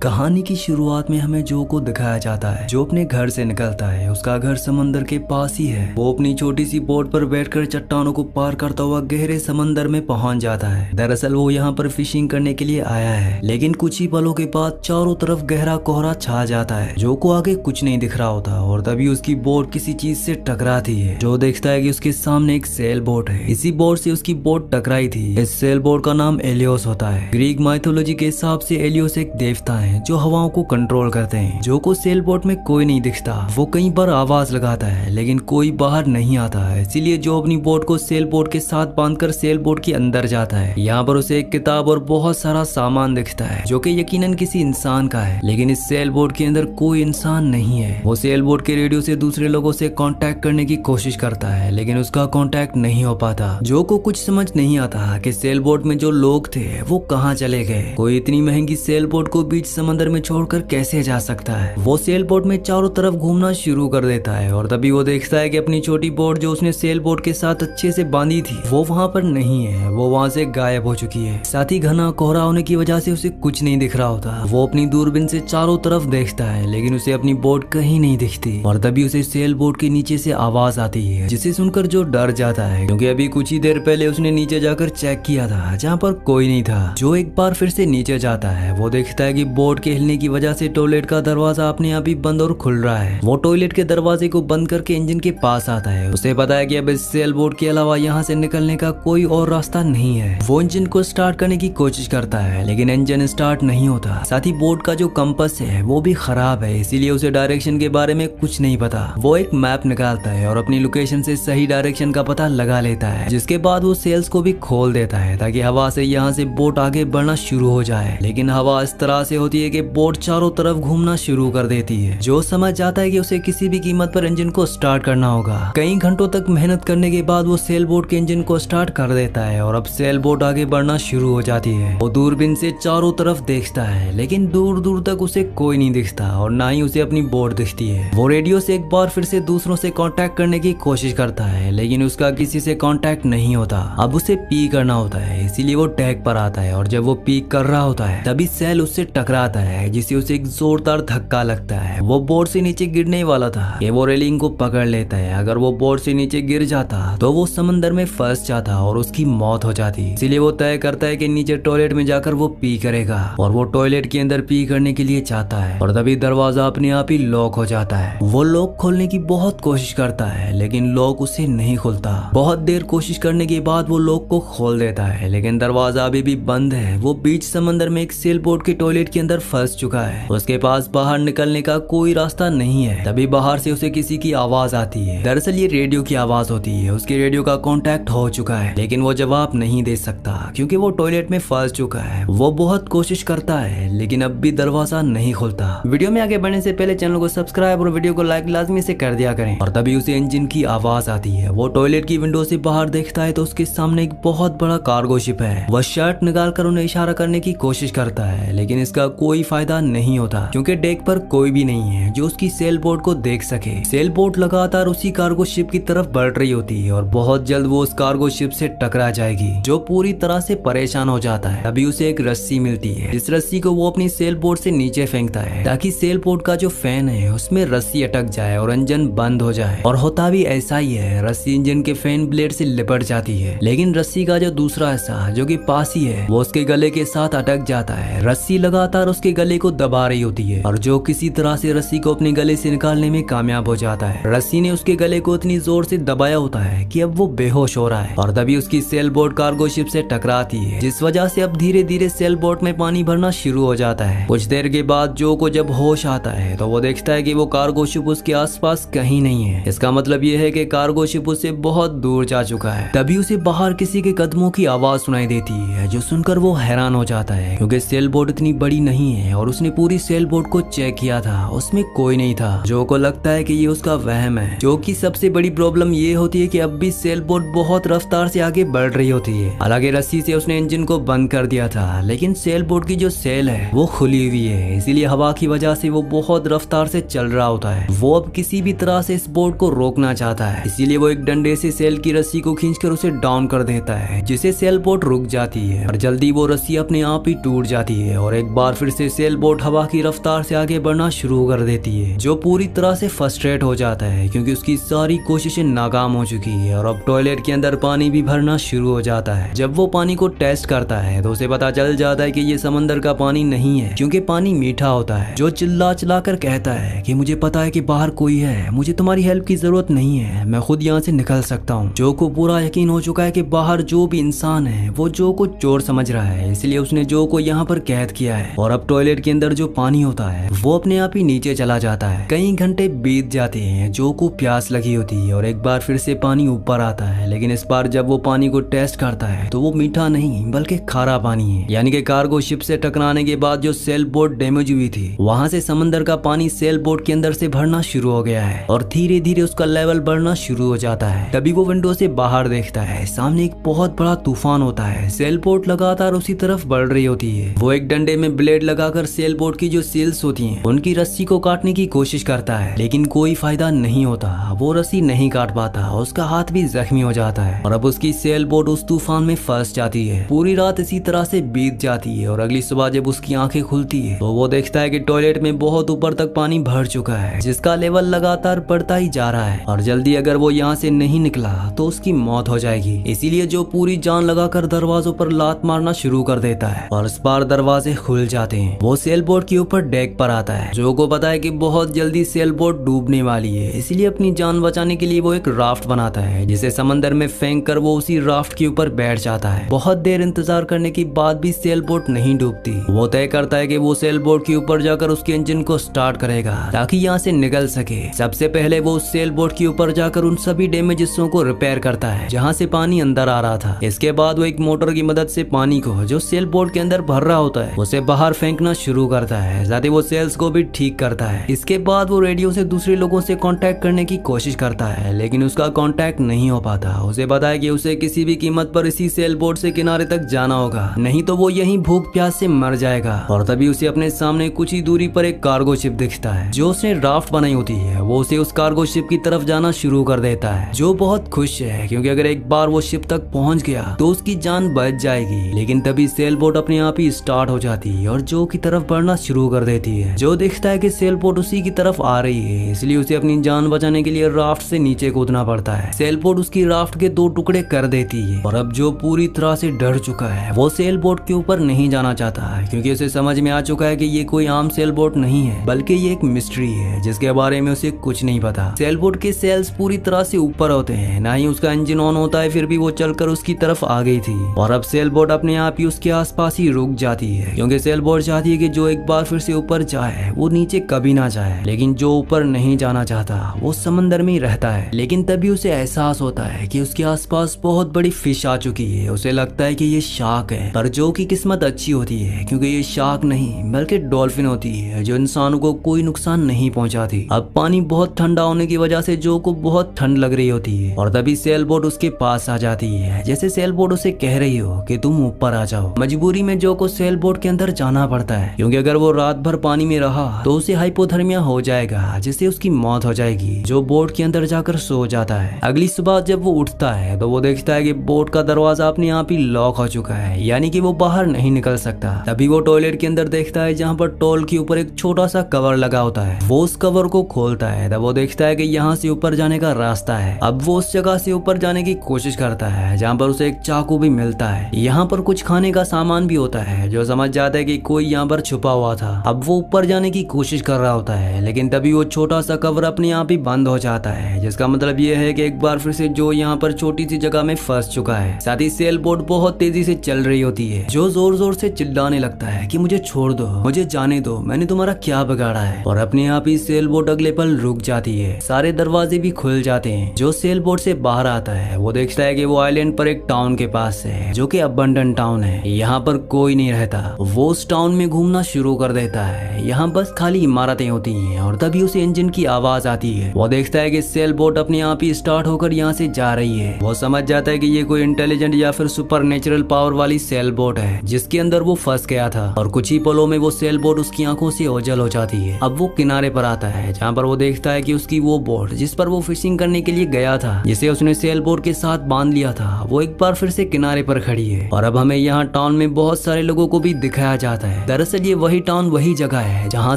कहानी की शुरुआत में हमें जो को दिखाया जाता है जो अपने घर से निकलता है। उसका घर समंदर के पास ही है। वो अपनी छोटी सी बोट पर बैठकर चट्टानों को पार करता हुआ गहरे समंदर में पहुंच जाता है। दरअसल वो यहाँ पर फिशिंग करने के लिए आया है, लेकिन कुछ ही पलों के बाद चारों तरफ गहरा कोहरा छा जाता है। जो को आगे कुछ नहीं दिख रहा होता और तभी उसकी बोट किसी चीज से टकराती है। जो देखता है कि उसके सामने एक सेल बोट है। इसी बोट से उसकी बोट टकराई थी। इस सेल बोट का नाम एलियोस होता है। ग्रीक माइथोलॉजी के हिसाब से एलियोस एक देवता है जो हवाओं को कंट्रोल करते हैं। जो को सेल बोट में कोई नहीं दिखता। वो कई बार आवाज लगाता है लेकिन कोई बाहर नहीं आता है। इसीलिए जो अपनी बोट को सेल बोट के साथ बांधकर सेल बोट के अंदर जाता है। यहाँ पर उसे एक किताब और बहुत सारा सामान दिखता है जो कि यकीनन किसी इंसान का है, लेकिन इस सेल बोट के अंदर कोई इंसान नहीं है। वो सेल बोट के रेडियो से दूसरे लोगों से कांटेक्ट करने की कोशिश करता है, लेकिन उसका कांटेक्ट नहीं हो पाता। जो को कुछ समझ नहीं आता कि सेल बोट में जो लोग थे वो कहाँ चले गए। कोई इतनी महंगी सेल बोट को बीच समंदर में छोड़कर कैसे जा सकता है। वो सेल बोट में चारों तरफ घूमना शुरू कर देता है और तभी वो देखता है कि अपनी छोटी बोट जो उसने सेल बोट के साथ अच्छे से बांधी थी वो वहाँ पर नहीं है। वो वहाँ से गायब हो चुकी है। साथ ही घना कोहरा होने की वजह से उसे कुछ नहीं दिख रहा होता। वो अपनी दूरबीन से चारों तरफ देखता है लेकिन उसे अपनी बोट कहीं नहीं दिखती और तभी उसे सेल बोट के नीचे से आवाज आती है, जिसे सुनकर जो डर जाता है क्योंकि अभी कुछ ही देर पहले उसने नीचे जाकर चेक किया था जहाँ पर कोई नहीं था। जो एक बार फिर से नीचे जाता है। वो देखता है कि बोट के हिलने की वजह से टॉयलेट का दरवाजा अपने आप ही बंद और खुल रहा है। वो टॉयलेट के दरवाजे को बंद करके इंजन के पास आता है। उसे पता है कि अब इस सेल बोट के अलावा यहाँ से निकलने का कोई और रास्ता नहीं है। वो इंजन को स्टार्ट करने की कोशिश करता है लेकिन इंजन स्टार्ट नहीं होता। साथ ही बोट का जो कंपास है वो भी खराब है, इसीलिए उसे डायरेक्शन के बारे में कुछ नहीं पता। वो एक मैप निकालता है और अपनी लोकेशन से सही डायरेक्शन का पता लगा लेता है, जिसके बाद वो सेल्स को भी खोल देता है ताकि हवा से यहाँ से बोट आगे बढ़ना शुरू हो जाए। लेकिन हवा इस तरह से होती है कि बोट चारों तरफ घूमना शुरू कर देती है। जो समझ जाता है कि उसे किसी भी कीमत पर इंजन को स्टार्ट करना होगा। कई घंटों तक मेहनत करने के बाद वो सेल बोट के इंजन को स्टार्ट कर देता है और अब सेल बोट आगे बढ़ना शुरू हो जाती है। वो दूरबीन से चारों तरफ देखता है लेकिन दूर दूर तक उसे कोई नहीं दिखता और ना ही उसे अपनी बोट दिखती है। वो रेडियो से एक बार फिर से दूसरों से कांटेक्ट करने की कोशिश करता है लेकिन उसका किसी से कांटेक्ट नहीं होता। अब उसे पी करना होता है, इसीलिए वो टैग पर आता है और जब वो पी कर रहा होता है तभी सेल उससे टकराता है, जिससे उसे एक जोरदार धक्का लगता है। वो बोट से नीचे गिरने वाला था कि वो रेलिंग को पकड़ लेता है। अगर वो बोट से नीचे गिर जाता तो वो समंदर में फंस जाता और उसकी मौत हो जाती। इसीलिए वो तय करता है कि नीचे टॉयलेट में जाकर वो पी करेगा और वो टॉयलेट के अंदर पी करने के लिए जाता है और तभी दरवाजा अपने आप ही लॉक हो जाता है। वो लॉक खोलने की बहुत कोशिश करता है लेकिन लॉक उसे नहीं खुलता। बहुत देर कोशिश करने के बाद वो लॉक को खोल देता है लेकिन दरवाजा अभी भी बंद है। वो बीच समंदर में एक सेल बोट के टॉयलेट के अंदर फंस चुका है। उसके पास बाहर निकलने का कोई रास्ता नहीं है। तभी बाहर से उसे किसी की आवाज आती है। दरअसल ये रेडियो की आवाज होती है। उसके रेडियो का कांटेक्ट हो चुका है लेकिन वो जवाब नहीं दे सकता क्योंकि वो टॉयलेट में फंस चुका है। वो बहुत कोशिश करता है लेकिन अब भी दरवाजा नहीं खुलता। वीडियो में आगे बढ़ने से पहले चैनल को सब्सक्राइब और वीडियो को लाइक लाजमी से कर दिया करें। और तभी उसे इंजन की आवाज आती है। वो टॉयलेट की विंडो से बाहर देखता है तो उसके सामने एक बहुत बड़ा कार्गो शिप है। वह शर्ट निकाल कर उन्हें इशारा करने की कोशिश करता है लेकिन इसका कोई फायदा नहीं होता क्योंकि डेक पर कोई भी नहीं है जो उसकी सेल बोट को देख सके। सेल बोट लगातार उसी कार्गो शिप की तरफ बढ़ रही होती है और बहुत जल्द वो उस कार्गो शिप से टकरा जाएगी, जो पूरी तरह से परेशान हो जाता है। अभी उसे एक रस्सी मिलती है। इस रस्सी को वो अपनी सेल बोट से नीचे फेंकता है ताकि सेल बोट का जो फैन है उसमें रस्सी अटक जाए और इंजन बंद हो जाए। और होता भी ऐसा ही है। रस्सी इंजन के फैन ब्लेड से लिपट जाती है लेकिन रस्सी का जो दूसरा हिस्सा जो कि पास ही है वो उसके गले के साथ अटक जाता है। रस्सी लगातार उसके गले को दबा रही होती है और जो किसी तरह से रस्सी को अपने गले से निकालने में कामयाब हो जाता है। रस्सी ने उसके गले को इतनी जोर से दबाया होता है कि अब वो बेहोश हो रहा है और तभी उसकी सेल बोट कार्गो शिप से टकराती है, जिस वजह से अब धीरे धीरे सेल बोट में पानी भरना शुरू हो जाता है। कुछ देर के बाद जो को जब होश आता है तो वो देखता है कि वो कार्गो शिप उसके आसपास कहीं नहीं है। इसका मतलब ये है कि कार्गो शिप उससे बहुत दूर जा चुका है। तभी उसे बाहर किसी के कदमों की आवाज सुनाई देती है, जो सुनकर वो हैरान हो जाता है क्योंकि सेल बोट इतनी बड़ी नहीं है और उसने पूरी सेल बोट को चेक किया था, उसमें कोई नहीं था। जो को लगता है कि ये उसका वहम है। जो की सबसे बड़ी प्रॉब्लम ये होती है कि अब भी सेल बोट बहुत रफ्तार से आगे बढ़ रही होती है। हालांकि रस्सी से उसने इंजन को बंद कर दिया था लेकिन सेल बोट की जो सेल है वो खुली हुई है, इसीलिए हवा की वजह से वो बहुत रफ्तार से चल रहा होता है। वो अब किसी भी तरह से इस बोट को रोकना चाहता है, इसीलिए वो एक डंडे से सेल की रस्सी को खींचकर उसे डाउन कर देता है, जिससे सेल बोट रुक जाती है और जल्दी वो रस्सी अपने आप ही टूट जाती है और एक बार फिर फिर से सेल बोट हवा की रफ्तार से आगे बढ़ना शुरू कर देती है, जो पूरी तरह से फ्रस्ट्रेट हो जाता है क्योंकि उसकी सारी कोशिशें नाकाम हो चुकी है और अब टॉयलेट के अंदर पानी भी भरना शुरू हो जाता है। जब वो पानी को टेस्ट करता है तो उसे पता चल जाता है कि ये समंदर का पानी नहीं है क्योंकि पानी मीठा होता है। जो चिल्ला चिल्ला कर कहता है कि मुझे पता है कि बाहर कोई है, मुझे तुम्हारी हेल्प की जरूरत नहीं है, मैं खुद यहाँ से निकल सकता हूँ। जो को पूरा यकीन हो चुका है कि बाहर जो भी इंसान है वो जो को चोर समझ रहा है, इसलिए उसने जो को यहाँ पर कैद किया है और अब टॉयलेट के अंदर जो पानी होता है वो अपने आप ही नीचे चला जाता है। कई घंटे बीत जाते हैं, जो को प्यास लगी होती है और एक बार फिर से पानी ऊपर आता है, लेकिन इस बार जब वो पानी को टेस्ट करता है तो वो मीठा नहीं बल्कि खारा पानी है। यानी कि कार्गो शिप से टकराने के बाद जो सेल बोट डैमेज हुई थी वहां से समंदर का पानी सेल बोट के अंदर से भरना शुरू हो गया है और धीरे धीरे उसका लेवल बढ़ना शुरू हो जाता है। तभी वो विंडो से बाहर देखता है, सामने एक बहुत बड़ा तूफान होता है। सेल बोट लगातार उसी तरफ बढ़ रही होती है। वो एक डंडे में ब्लेड लगाकर सेल बोट की जो सेल्स होती हैं उनकी रस्सी को काटने की कोशिश करता है, लेकिन कोई फायदा नहीं होता। वो रस्सी नहीं काट पाता, उसका हाथ भी जख्मी हो जाता है और अब उसकी सेल बोट उस तूफान में फंस जाती है। पूरी रात इसी तरह से बीत जाती है और अगली सुबह जब उसकी आंखें खुलती है तो वो देखता है कि टॉयलेट में बहुत ऊपर तक पानी भर चुका है, जिसका लेवल लगातार बढ़ता ही जा रहा है और जल्दी अगर वो यहाँ से नहीं निकला तो उसकी मौत हो जाएगी। इसीलिए जो पूरी जान लगाकर दरवाजों पर लात मारना शुरू कर देता है और इस बार दरवाजे खुल जाते हैं। वो सेल बोट के ऊपर डेक पर आता है। जो को पता है कि बहुत जल्दी सेल बोट डूबने वाली है, इसलिए अपनी जान बचाने के लिए वो एक राफ्ट बनाता है जिसे समंदर में फेंक कर वो उसी राफ्ट के ऊपर बैठ जाता है। बहुत देर इंतजार करने के बाद भी सेल बोट नहीं डूबती। वो तय करता है कि वो सेल बोट के ऊपर जाकर उसके इंजन को स्टार्ट करेगा ताकि यहाँ से निकल सके। सबसे पहले वो उस सेल बोट के ऊपर जाकर उन सभी डैमेज हिस्सों को रिपेयर करता है जहाँ से पानी अंदर आ रहा था। इसके बाद वो एक मोटर की मदद से पानी को जो सेल बोट के अंदर भर रहा होता है उसे बाहर फेंकना शुरू करता है, साथ ही वो सेल्स को भी ठीक करता है। इसके बाद वो रेडियो से दूसरे लोगों से कांटेक्ट करने की कोशिश करता है, लेकिन उसका कांटेक्ट नहीं हो पाता। उसे पता है कि उसे किसी भी कीमत पर इसी सेल बोट से किनारे तक जाना होगा, नहीं तो वो यहीं भूख प्यास से मर जाएगा। और तभी उसे अपने सामने कुछ ही दूरी पर एक कार्गो शिप दिखता है जो उसने राफ्ट बनाई होती है। वो उसे उस कार्गो शिप की तरफ जाना शुरू कर देता है। जो बहुत खुश है क्योंकि अगर एक बार वो शिप तक पहुंच गया तो उसकी जान बच जाएगी, लेकिन तभी सेल बोट अपने आप ही स्टार्ट हो जाती है और जो की तरफ बढ़ना शुरू कर देती है। जो देखता है कि सेल बोट उसी की तरफ आ रही है, इसलिए उसे अपनी जान बचाने के लिए राफ्ट से नीचे कूदना पड़ता है। सेल बोट उसकी राफ्ट के 2 टुकड़े कर देती है और अब जो पूरी तरह से डर चुका है वो सेल बोट के ऊपर नहीं जाना चाहता है क्योंकि उसे समझ में आ चुका है कि ये कोई आम सेल बोट नहीं है बल्कि ये एक मिस्ट्री है जिसके बारे में उसे कुछ नहीं पता। सेल बोट के सेल्स पूरी तरह से ऊपर होते हैं, ना ही उसका इंजन ऑन होता है, फिर भी वो चलकर उसकी तरफ आ गई थी और अब सेल बोट अपने आप ही उसके आसपास ही रुक जाती है क्योंकि सेल बोट चाहती है कि जो एक बार फिर से ऊपर जाए वो नीचे कभी ना जाए। लेकिन जो ऊपर नहीं जाना चाहता वो समंदर में ही रहता है। लेकिन तभी उसे एहसास होता है कि उसके आसपास बहुत बड़ी फिश आ चुकी है। उसे लगता है कि ये शार्क है, पर जो की किस्मत अच्छी होती है क्योंकि ये शार्क नहीं बल्कि डॉल्फिन होती है जो इंसानों को कोई नुकसान नहीं पहुंचाती। अब पानी बहुत ठंडा होने की वजह से जो को बहुत ठंड लग रही होती है और तभी सेल बोट उसके पास आ जाती है, जैसे सेल बोट उसे कह रही हो कि तुम ऊपर आ जाओ। मजबूरी में जो को सेल बोट के अंदर जाना पड़ता है क्योंकि अगर वो रात भर पानी में रहा तो उसे हाइपोथर्मिया हो जाएगा जिससे उसकी मौत हो जाएगी। जो बोट के अंदर जाकर सो जाता है। अगली सुबह जब वो उठता है तो वो देखता है कि बोट का दरवाजा अपने आप ही लॉक हो चुका है, यानी कि वो बाहर नहीं निकल सकता। तभी वो टॉयलेट के अंदर देखता है जहाँ पर टॉल के ऊपर एक छोटा सा कवर लगा होता है। वो उस कवर को खोलता है तब वो देखता है कि यहाँ से ऊपर जाने का रास्ता है। अब वो उस जगह से ऊपर जाने की कोशिश करता है जहाँ पर उसे एक चाकू भी मिलता है। यहाँ पर कुछ खाने का सामान भी होता है। जो समझ जाता है कि कोई यहाँ पर छुपा हुआ था। अब वो ऊपर जाने की कोशिश कर रहा होता है, लेकिन तभी वो छोटा सा कवर अपने आप ही बंद हो जाता है, जिसका मतलब ये है कि एक बार फिर से जो यहाँ पर छोटी सी जगह में फंस चुका है। साथ ही सेल बोट बहुत तेजी से चल रही होती है। जो जोर जोर से चिल्लाने लगता है कि मुझे छोड़ दो, मुझे जाने दो, मैंने तुम्हारा क्या बिगाड़ा है। और अपने आप ही सेल बोट अगले पल रुक जाती है। सारे दरवाजे भी खुल जाते हैं। जो सेल बोट से बाहर आता है वो देखता है कि वो आइलैंड पर एक टाउन के पास है जो कि अबंडन टाउन है। यहाँ पर कोई नहीं रहता। वो उस टाउन में घूमना शुरू कर देता है। यहाँ बस खाली इमारतें होती हैं और तभी उसे इंजन की आवाज आती है। वो देखता है कि सेल बोट अपने आप ही स्टार्ट होकर यहाँ से जा रही है। वो समझ जाता है कि ये कोई इंटेलिजेंट या फिर सुपर नेचुरल पावर वाली सेल बोट है जिसके अंदर वो फंस गया था और कुछ ही पलों में वो सेल बोट उसकी आंखों से ओझल हो जाती है। अब वो किनारे पर आता है जहाँ पर वो देखता है कि उसकी वो बोट जिस पर वो फिशिंग करने के लिए गया था, जिसे उसने सेल बोट के साथ बांध लिया था, वो एक बार फिर से किनारे पर खड़ी है। और अब हमें यहाँ टाउन में बहुत सारे लोगों को भी दिखाया जाता है है। दरअसल ये वही टाउन वही जगह है जहाँ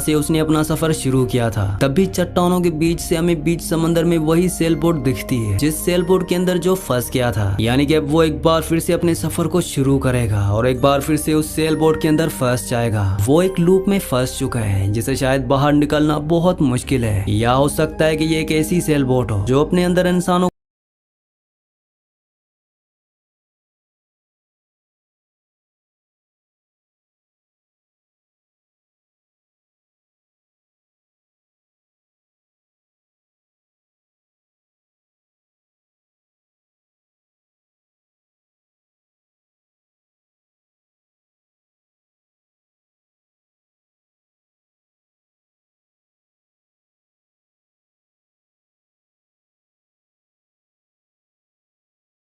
से उसने अपना सफर शुरू किया था। तभी चट्टानों के बीच से हमें बीच समंदर में वही सेल बोट दिखती है जिस सेल बोट के अंदर जो फंस गया था। यानी कि अब वो एक बार फिर से अपने सफर को शुरू करेगा और एक बार फिर से उस सेल बोट के अंदर फंस जाएगा। वो एक लूप में फंस चुका है जिसे शायद बाहर निकलना बहुत मुश्किल है, या हो सकता है कि ये एक ऐसी सेल बोट हो जो अपने अंदर इंसानों